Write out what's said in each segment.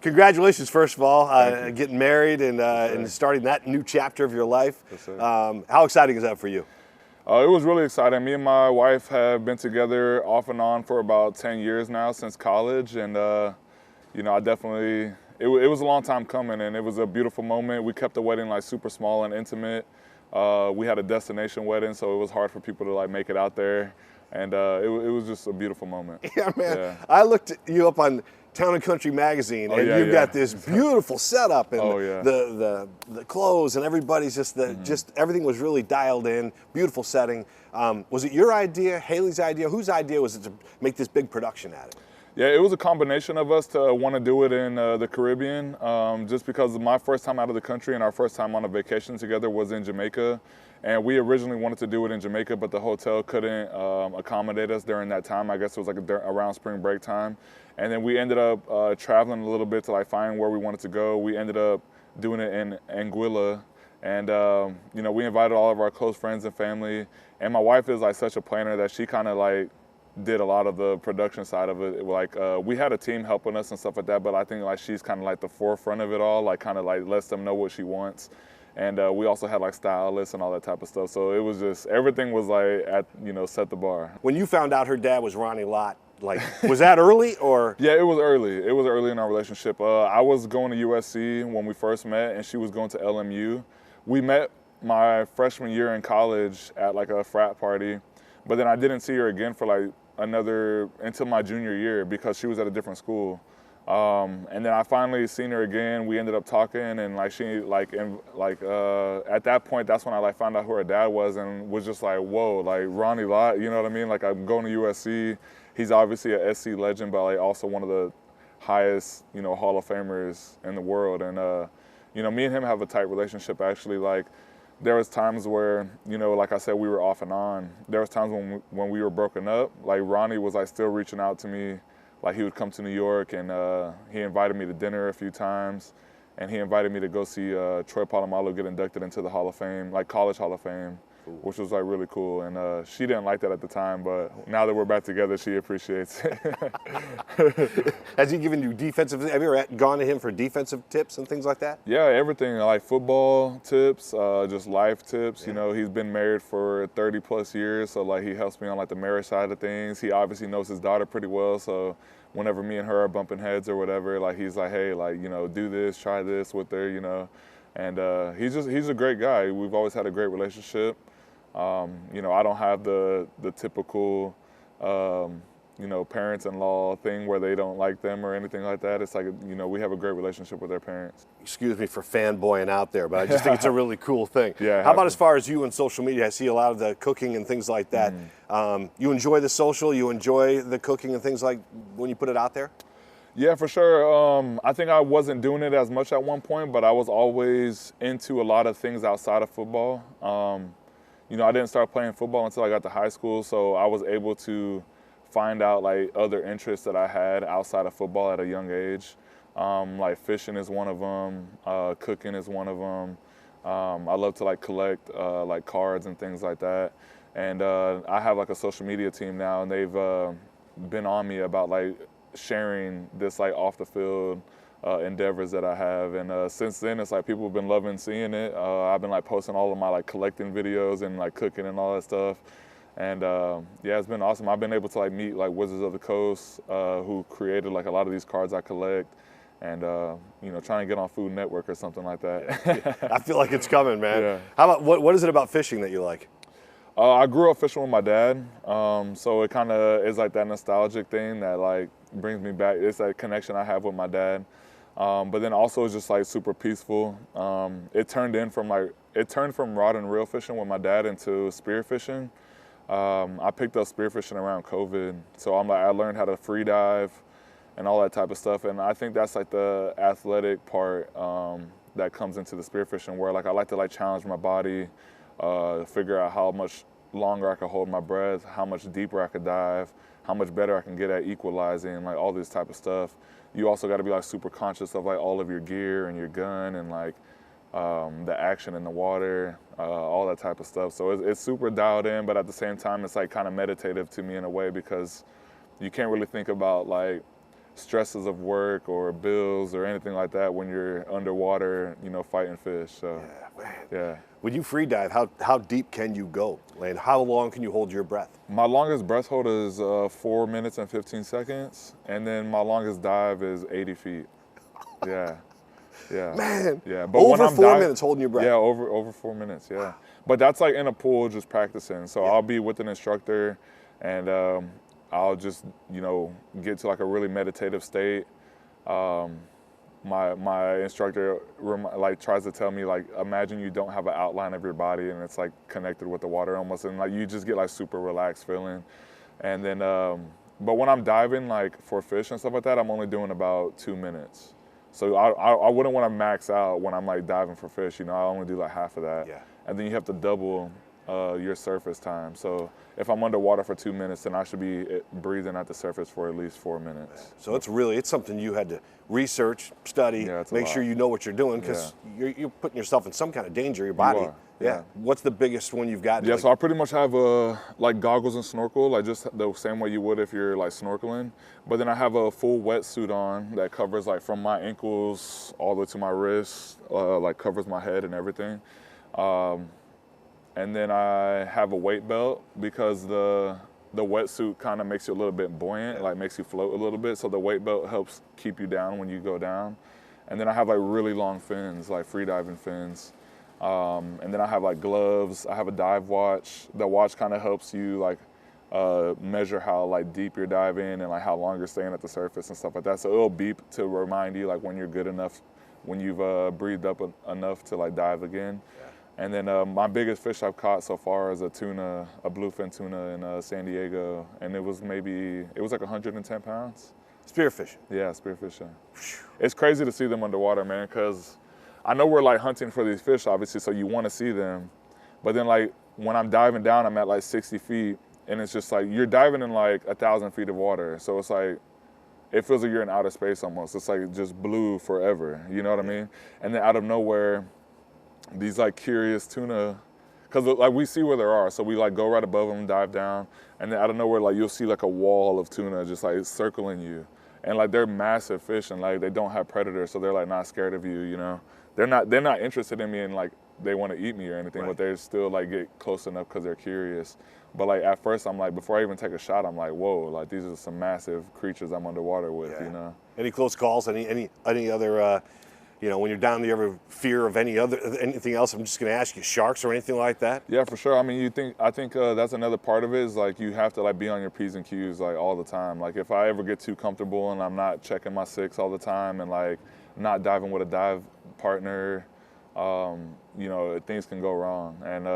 Congratulations, first of all, getting married and starting that new chapter of your life. Yes, sir. How exciting is that for you? It was really exciting. Me and my wife have been together off and on for about 10 years now, since college, and I definitely, it was a long time coming, and it was a beautiful moment. We kept the wedding like super small and intimate. We had a destination wedding, so it was hard for people to like make it out there, and it was just a beautiful moment. Yeah, man. Yeah. I looked you up on Town and Country magazine, and you've got this beautiful setup, and the clothes, and everybody's just everything was really dialed in. Beautiful setting. Was it your idea, Haley's idea? Whose idea was it to make this big production at it? Yeah, it was a combination of us to want to do it in the Caribbean, just because my first time out of the country and our first time on a vacation together was in Jamaica. And we originally wanted to do it in Jamaica, but the hotel couldn't accommodate us during that time. I guess it was like around spring break time. And then we ended up traveling a little bit to like find where we wanted to go. We ended up doing it in Anguilla. And, we invited all of our close friends and family. And my wife is like such a planner that she kind of like did a lot of the production side of it. Like we had a team helping us and stuff like that, but I think like she's kind of like the forefront of it all, like kind of like lets them know what she wants. And we also had like stylists and all that type of stuff. So it was just, everything was like set the bar. When you found out her dad was Ronnie Lott, like, was that early or? Yeah, it was early. It was early in our relationship. I was going to USC when we first met, and she was going to LMU. We met my freshman year in college at like a frat party, but then I didn't see her again for like until my junior year because she was at a different school. And then I finally seen her again. We ended up talking, and like at that point, that's when I like found out who her dad was, and was just like, whoa, like Ronnie Lott, you know what I mean? Like I'm going to USC. He's obviously a SC legend, but like also one of the highest, Hall of Famers in the world. And me and him have a tight relationship actually. Like there was times where, like I said, we were off and on. There was times when we were broken up. Like Ronnie was like still reaching out to me. Like he would come to New York, and he invited me to dinner a few times, and he invited me to go see Troy Polamalu get inducted into the Hall of Fame, like College Hall of Fame, which was like really cool. And she didn't like that at the time, but now that we're back together, she appreciates it. Has he given you defensive? Have you ever gone to him for defensive tips and things like that? Yeah, everything, like football tips, just life tips. Yeah. He's been married for 30 plus years, so like he helps me on like the marriage side of things. He obviously knows his daughter pretty well, so whenever me and her are bumping heads or whatever, like he's like, hey, like, do this, try this with her, And he's a great guy. We've always had a great relationship. I don't have the typical, parents-in-law thing where they don't like them or anything like that. It's like, we have a great relationship with their parents. Excuse me for fanboying out there, but I just think it's a really cool thing. Yeah. How about as far as you and social media? I see a lot of the cooking and things like that. You enjoy the social, you enjoy the cooking and things like when you put it out there? Yeah, for sure. I think I wasn't doing it as much at one point, but I was always into a lot of things outside of football. I didn't start playing football until I got to high school, so I was able to find out like other interests that I had outside of football at a young age. Like fishing is one of them, cooking is one of them. I love to like collect like cards and things like that. And I have like a social media team now, and they've been on me about like sharing this like off the field endeavors that I have, and since then it's like people have been loving seeing it. I've been like posting all of my like collecting videos and like cooking and all that stuff, and it's been awesome. I've been able to like meet like Wizards of the Coast who created like a lot of these cards I collect, and trying to get on Food Network or something like that. I feel like it's coming, man. Yeah. How about what is it about fishing that you like? I grew up fishing with my dad, so it kind of is like that nostalgic thing that like brings me back. It's that connection I have with my dad. But then also it's just like super peaceful. It turned from rod and reel fishing with my dad into spear fishing. I picked up spear fishing around COVID, so I learned how to free dive and all that type of stuff. And I think that's like the athletic part that comes into the spear fishing, where like I like to like challenge my body, figure out how much longer I could hold my breath, how much deeper I could dive, how much better I can get at equalizing, like all this type of stuff. You also got to be like super conscious of like all of your gear and your gun and like the action in the water, all that type of stuff. So it's super dialed in, but at the same time, it's like kind of meditative to me in a way, because you can't really think about like stresses of work or bills or anything like that when you're underwater, fighting fish. So, yeah, man. Yeah. When you free dive, how deep can you go? And how long can you hold your breath? My longest breath hold is 4 minutes and 15 seconds, and then my longest dive is 80 feet. Yeah. Yeah. Man. Yeah. But over when I'm 4 minutes holding your breath. Yeah, over 4 minutes. Yeah. But that's like in a pool just practicing. So I'll be with an instructor, and I'll just get to like a really meditative state. My instructor tries to tell me, like, imagine you don't have an outline of your body and it's like connected with the water almost, and like you just get like super relaxed feeling. And then but when I'm diving like for fish and stuff like that, I'm only doing about 2 minutes. So I wouldn't want to max out when I'm like diving for fish. I only do like half of that. Yeah. And then you have to double your surface time. So if I'm underwater for 2 minutes, then I should be breathing at the surface for at least 4 minutes. So it's something you had to research, study, make sure you know what you're doing, because you're putting yourself in some kind of danger, your body. Yeah. What's the biggest one you've got? Yeah, so I pretty much have like goggles and snorkel, like just the same way you would if you're like snorkeling. But then I have a full wetsuit on that covers like from my ankles all the way to my wrists, like covers my head and everything. And then I have a weight belt because the wetsuit kind of makes you a little bit buoyant, like makes you float a little bit. So the weight belt helps keep you down when you go down. And then I have like really long fins, like freediving fins. And then I have like gloves. I have a dive watch. The watch kind of helps you like measure how like deep you're diving and like how long you're staying at the surface and stuff like that. So it'll beep to remind you like when you're good enough, when you've breathed up enough to like dive again. And then my biggest fish I've caught so far is a bluefin tuna in San Diego, and it was like 110 pounds. Spearfishing. Yeah, spearfishing. It's crazy to see them underwater, man, because I know we're like hunting for these fish, obviously, so you want to see them. But then like when I'm diving down, I'm at like 60 feet, and it's just like you're diving in like 1,000 feet of water. So it's like, it feels like you're in outer space almost. It's like just blue forever, you know what I mean? And then out of nowhere, these like curious tuna, because like we see where they are, so we like go right above them, dive down, and then out of nowhere like you'll see like a wall of tuna just like circling you, and like they're massive fish and like they don't have predators, so they're like not scared of you, they're not interested in me and like they want to eat me or anything, but they still like get close enough because they're curious. But like at first I'm like, before I even take a shot, I'm like, whoa, like these are some massive creatures I'm underwater with. Any close calls? Any other when you're down, do you ever fear of anything else? I'm just going to ask you, sharks or anything like that? Yeah, for sure. I mean, I think that's another part of it is like you have to like be on your P's and Q's like all the time. Like if I ever get too comfortable and I'm not checking my six all the time and like not diving with a dive partner, things can go wrong. And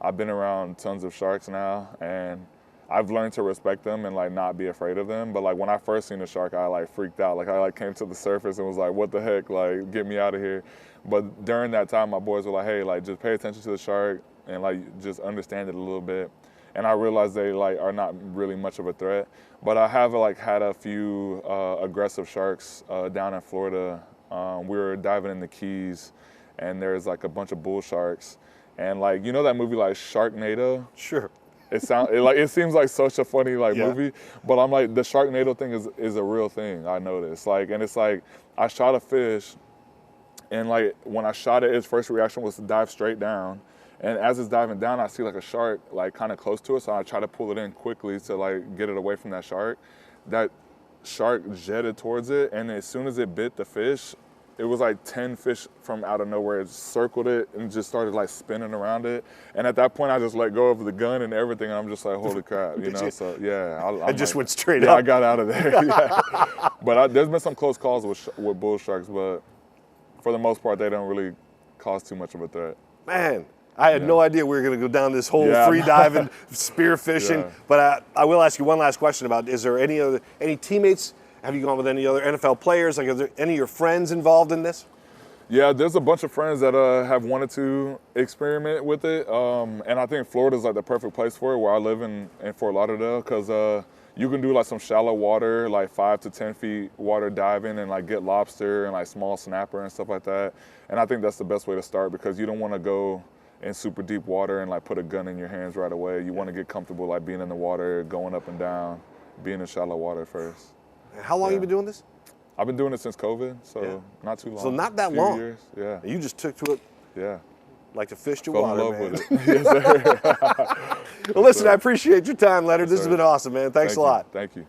I've been around tons of sharks now, and I've learned to respect them and like not be afraid of them. But like when I first seen a shark, I like freaked out. Like I like came to the surface and was like, what the heck? Like get me out of here. But during that time, my boys were like, hey, like just pay attention to the shark and like just understand it a little bit. And I realized they like are not really much of a threat. But I have like had a few aggressive sharks down in Florida. We were diving in the Keys, and there's like a bunch of bull sharks. And like, that movie like Sharknado? Sure. It seems like such a funny movie, but I'm like, the Sharknado thing is a real thing. I noticed, and it's like I shot a fish, and like when I shot it, its first reaction was to dive straight down, and as it's diving down, I see like a shark like kind of close to it, so I try to pull it in quickly to like get it away from that shark. That shark jetted towards it, and as soon as it bit the fish, it was like 10 fish from out of nowhere. It circled it and just started like spinning around it. And at that point, I just let go of the gun and everything. And I'm just like, holy crap, So yeah, I just went straight up. Yeah, I got out of there. But there's been some close calls with bull sharks, but for the most part, they don't really cause too much of a threat. Man, I had no idea we were going to go down this whole free diving, spear fishing. But I will ask you one last question about: is there any teammates? Have you gone with any other NFL players? Like, are there any of your friends involved in this? Yeah, there's a bunch of friends that have wanted to experiment with it. And I think Florida's like the perfect place for it, where I live in Fort Lauderdale, because you can do like some shallow water, like 5 to 10 feet water diving and like get lobster and like small snapper and stuff like that. And I think that's the best way to start, because you don't want to go in super deep water and like put a gun in your hands right away. You want to get comfortable like being in the water, going up and down, being in shallow water first. How long have you been doing this? I've been doing it since COVID, so not too long. So not that long. Years, yeah. You just took to it. Yeah. Like to fish to Fell water, in love man. with it. Yes, sir. Well, listen, I appreciate your time, Leonard. This has been awesome, man. Thanks a lot. Thank you.